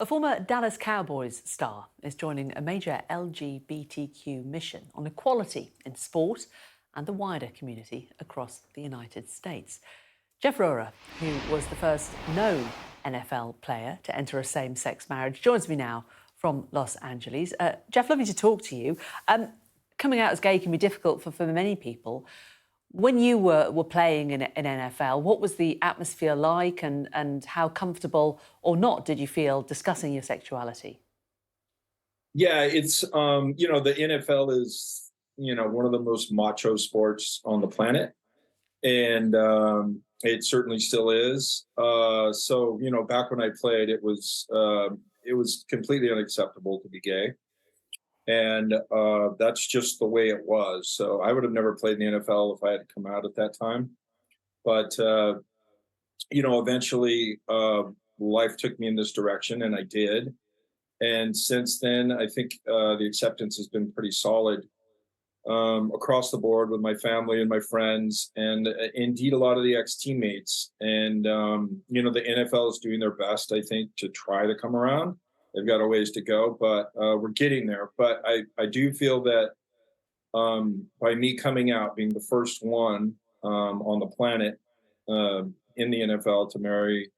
A former Dallas Cowboys star is joining a major LGBTQ mission on equality in sport and the wider community across the United States. Jeff Rohrer, who was the first known NFL player to enter a same-sex marriage, joins me now from Los Angeles. Jeff, lovely to talk to you. Coming out as gay can be difficult for many people. When you were playing in NFL, what was the atmosphere like, and how comfortable or not did you feel discussing your sexuality? Yeah, it's the NFL is, one of the most macho sports on the planet, and it certainly still is. So, back when I played, it was completely unacceptable to be gay, and that's just the way it was. So I would have never played in the NFL if I had to come out at that time. But eventually, life took me in this direction, and I did. And since then, I think the acceptance has been pretty solid across the board with my family and my friends, and indeed a lot of the ex-teammates. And the NFL is doing their best, I think, to try to come around. They've got a ways to go, but we're getting there. But I do feel that by me coming out, being the first one on the planet in the NFL to marry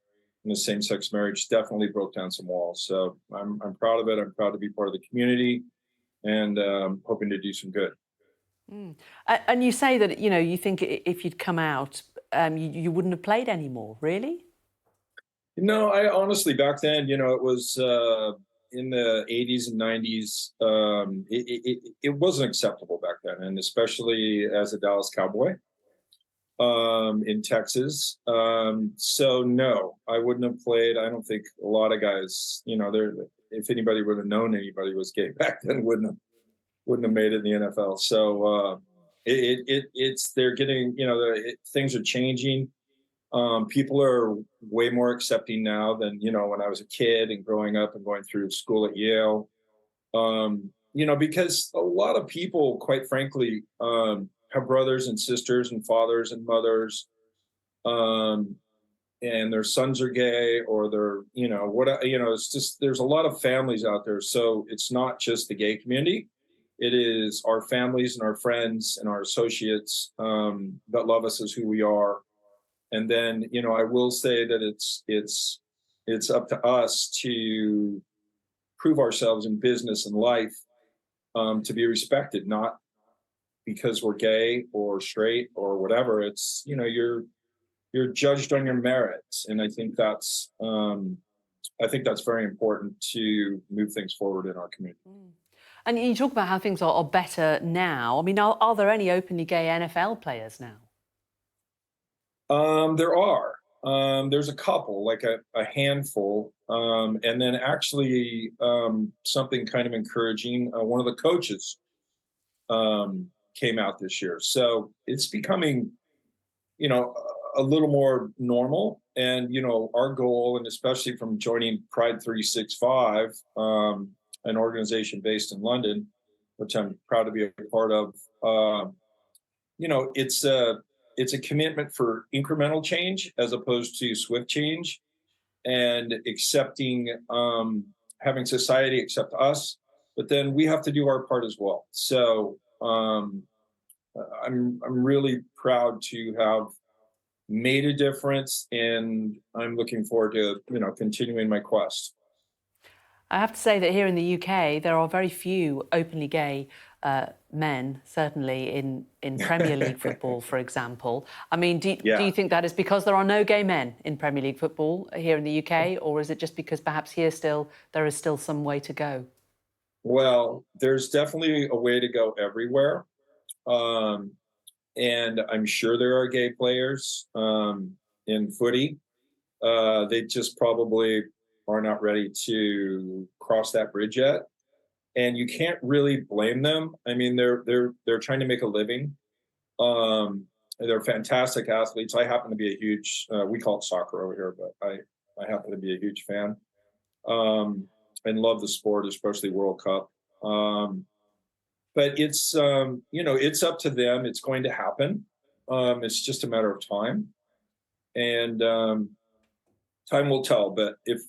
in a same-sex marriage, definitely broke down some walls. So I'm proud of it. I'm proud to be part of the community, and hoping to do some good. Mm. And you say that you think if you'd come out, you wouldn't have played anymore. Really? No, I honestly, back then, it was in the 80s and 90s. It wasn't acceptable back then, and especially as a Dallas Cowboy in Texas. So no, I wouldn't have played. I don't think a lot of guys, if anybody would have known anybody was gay back then, wouldn't have made it in the NFL. So it's they're getting, things are changing. People are way more accepting now than when I was a kid and growing up and going through school at Yale. Because a lot of people, quite frankly, have brothers and sisters and fathers and mothers, and their sons are gay, or they're it's just, there's a lot of families out there. So it's not just the gay community. It is our families and our friends and our associates that love us as who we are. And then, I will say that it's up to us to prove ourselves in business and life, to be respected, not because we're gay or straight or whatever. It's, you're judged on your merits, and I think that's very important to move things forward in our community. Mm. And you talk about how things are better now. I mean, are there any openly gay NFL players now? There are. There's a couple, like a handful, and then actually something kind of encouraging. One of the coaches came out this year, so it's becoming, a little more normal. And our goal, and especially from joining Pride365, an organization based in London, which I'm proud to be a part of. It's a commitment for incremental change as opposed to swift change, and accepting, having society accept us, but then we have to do our part as well. So I'm really proud to have made a difference, and I'm looking forward to continuing my quest. I have to say that here in the UK, there are very few openly gay men, certainly in Premier League football, for example. I mean, do Yeah. you think that is because there are no gay men in Premier League football here in the UK, or is it just because perhaps here there is still some way to go? Well, there's definitely a way to go everywhere. Um, and I'm sure there are gay players in footy. They just probably are not ready to cross that bridge yet, and you can't really blame them. I mean, they're trying to make a living. They're fantastic athletes. I happen to be a huge, we call it soccer over here, but I happen to be a huge fan, and love the sport, especially World Cup. But it's up to them. It's going to happen. It's just a matter of time, and time will tell. But if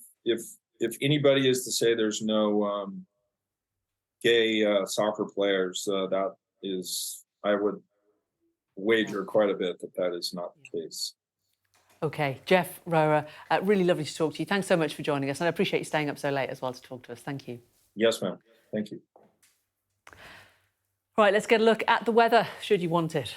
if anybody is to say there's no gay soccer players, that is, I would wager quite a bit that that is not the case. OK, Jeff Rohrer, really lovely to talk to you. Thanks so much for joining us. And I appreciate you staying up so late as well to talk to us. Thank you. Yes, ma'am. Thank you. Right, let's get a look at the weather, should you want it.